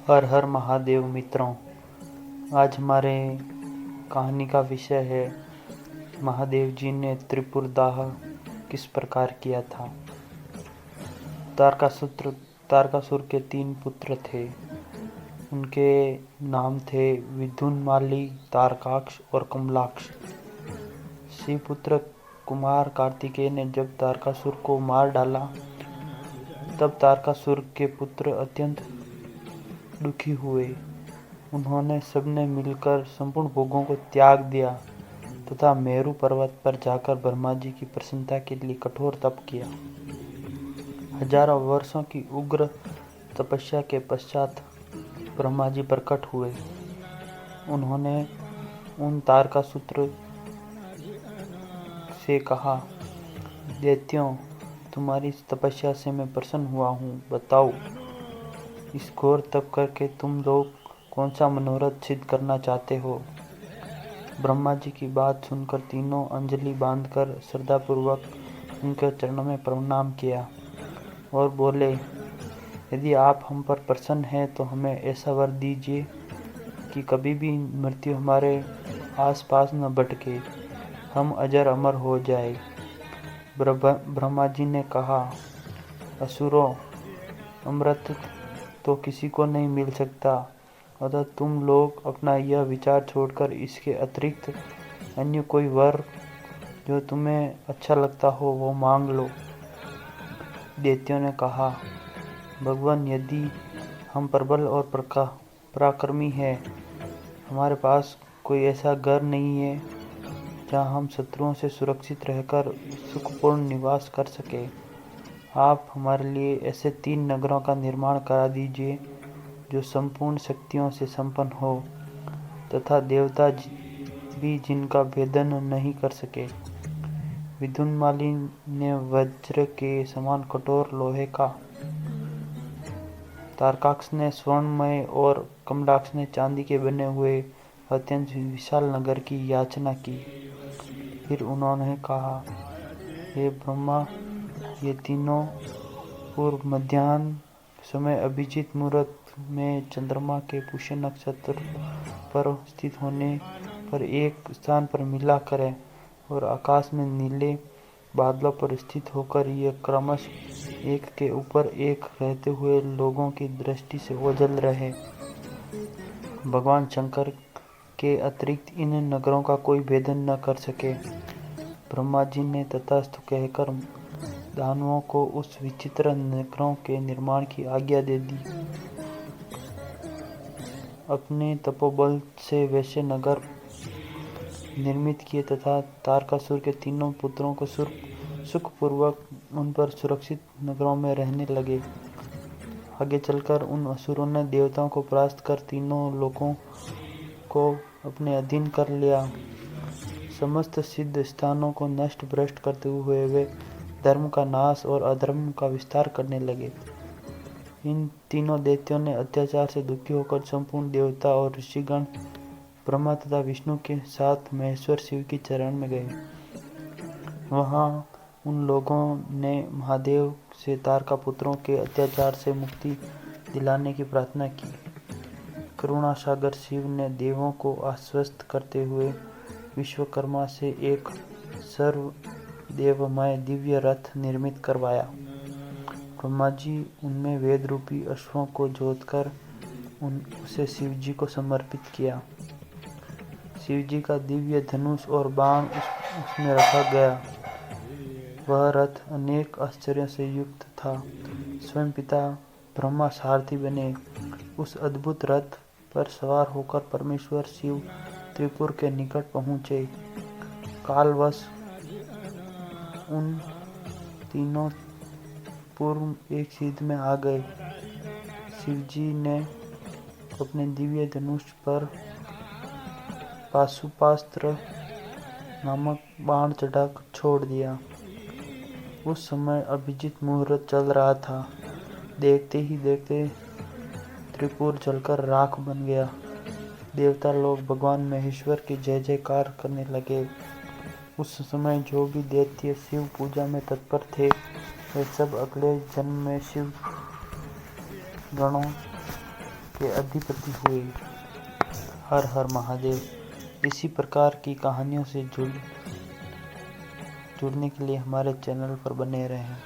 हर हर महादेव मित्रों। आज हमारे कहानी का विषय है महादेव जी ने त्रिपुरदाह किस प्रकार किया था। तारकासुर के 3 पुत्र थे। उनके नाम थे विद्युन्माली, तारकाक्ष और कमलाक्ष। शिवपुत्र कुमार कार्तिकेय ने जब तारकासुर को मार डाला तब तारकासुर के पुत्र अत्यंत दुखी हुए। उन्होंने सबने मिलकर संपूर्ण भोगों को त्याग दिया तथा मेरु पर्वत पर जाकर ब्रह्मा जी की प्रसन्नता के लिए कठोर तप किया। हजारों वर्षों की उग्र तपस्या के पश्चात ब्रह्मा जी प्रकट हुए। उन्होंने उन तारकासुर से कहा, दैत्यों, तुम्हारी तपस्या से मैं प्रसन्न हुआ हूँ। बताओ, इस घोर तप करके तुम लोग कौन सा मनोरथ सिद्ध करना चाहते हो। ब्रह्मा जी की बात सुनकर तीनों अंजलि बांधकर श्रद्धापूर्वक उनके चरणों में प्रणाम किया और बोले, यदि आप हम पर प्रसन्न हैं तो हमें ऐसा वर दीजिए कि कभी भी मृत्यु हमारे आसपास न भटके, हम अजर अमर हो जाए। ब्रह्मा जी ने कहा, असुरों, अमृत तो किसी को नहीं मिल सकता, अतः तुम लोग अपना यह विचार छोड़कर इसके अतिरिक्त अन्य कोई वर जो तुम्हें अच्छा लगता हो वो मांग लो। दैत्यों ने कहा, भगवान, यदि हम प्रबल और पराक्रमी हैं, हमारे पास कोई ऐसा घर नहीं है जहाँ हम शत्रुओं से सुरक्षित रहकर सुखपूर्ण निवास कर सके। आप हमारे लिए ऐसे 3 नगरों का निर्माण करा दीजिए जो संपूर्ण शक्तियों से संपन्न हो तथा देवता भी जिनका भेदन नहीं कर सके। विद्युन्माली ने वज्र के समान कठोर लोहे का, तारकाक्ष ने स्वर्णमय और कमलाक्ष ने चांदी के बने हुए अत्यंत विशाल नगर की याचना की। फिर उन्होंने कहा, हे ब्रह्मा, ये तीनों पूर्व मध्याह्न समय अभिजीत मुहूर्त में चंद्रमा के पुष्य नक्षत्र पर स्थित होने पर एक स्थान पर मिला करें और आकाश में नीले बादलों पर स्थित होकर ये क्रमशः एक के ऊपर एक रहते हुए लोगों की दृष्टि से ओझल रहे। भगवान शंकर के अतिरिक्त इन नगरों का कोई भेदन न कर सके। ब्रह्मा जी ने तथास्तु कहकर दानवों को उस विचित्र नगरों के निर्माण की आज्ञा दे दी। अपने तपोबल से वैसे नगर निर्मित किए तथा तारकासुर के तीनों पुत्रों को सुखपूर्वक उन पर सुरक्षित नगरों में रहने लगे। आगे चलकर उन असुरों ने देवताओं को परास्त कर तीनों लोगों को अपने अधीन कर लिया। समस्त सिद्ध स्थानों को नष्ट भ्रष्ट करते हुए वे धर्म का नाश और अधर्म का विस्तार करने लगे। इन तीनों दैत्यों ने अत्याचार से दुखी होकर संपूर्ण देवता और ऋषिगण ब्रह्मा तथा विष्णु के साथ महेश्वर शिव की चरण में गए। वहां उन लोगों ने महादेव से तारका पुत्रों के अत्याचार से मुक्ति दिलाने की प्रार्थना की। करुणा सागर शिव ने देवों को आश्वस्त करते हुए विश्वकर्मा से एक सर्वदेवमय दिव्य रथ निर्मित करवाया। ब्रह्मा जी उनमें वेद रूपी अश्वों को जोतकर उसे शिवजी को समर्पित किया। शिवजी का दिव्य धनुष और बाण उसमें रखा गया। वह रथ अनेक आश्चर्यों से युक्त था। स्वयं पिता ब्रह्मा सारथी बने। उस अद्भुत रथ पर सवार होकर परमेश्वर शिव त्रिपुर के निकट पहुँचे। कालवश उन तीनों पूर्व एक सिद्ध में आ गए। शिवजी ने अपने दिव्य धनुष पर पाशुपास्त्र नामक बाण चढ़ा छोड़ दिया। उस समय अभिजीत मुहूर्त चल रहा था। देखते ही देखते त्रिपुर जलकर राख बन गया। देवता लोग भगवान महेश्वर की जय जयकार करने लगे। उस समय जो भी दैत्य शिव पूजा में तत्पर थे वे सब अगले जन्म में शिव गणों के अधिपति हुए। हर हर महादेव। इसी प्रकार की कहानियों से जुड़ने के लिए हमारे चैनल पर बने रहें।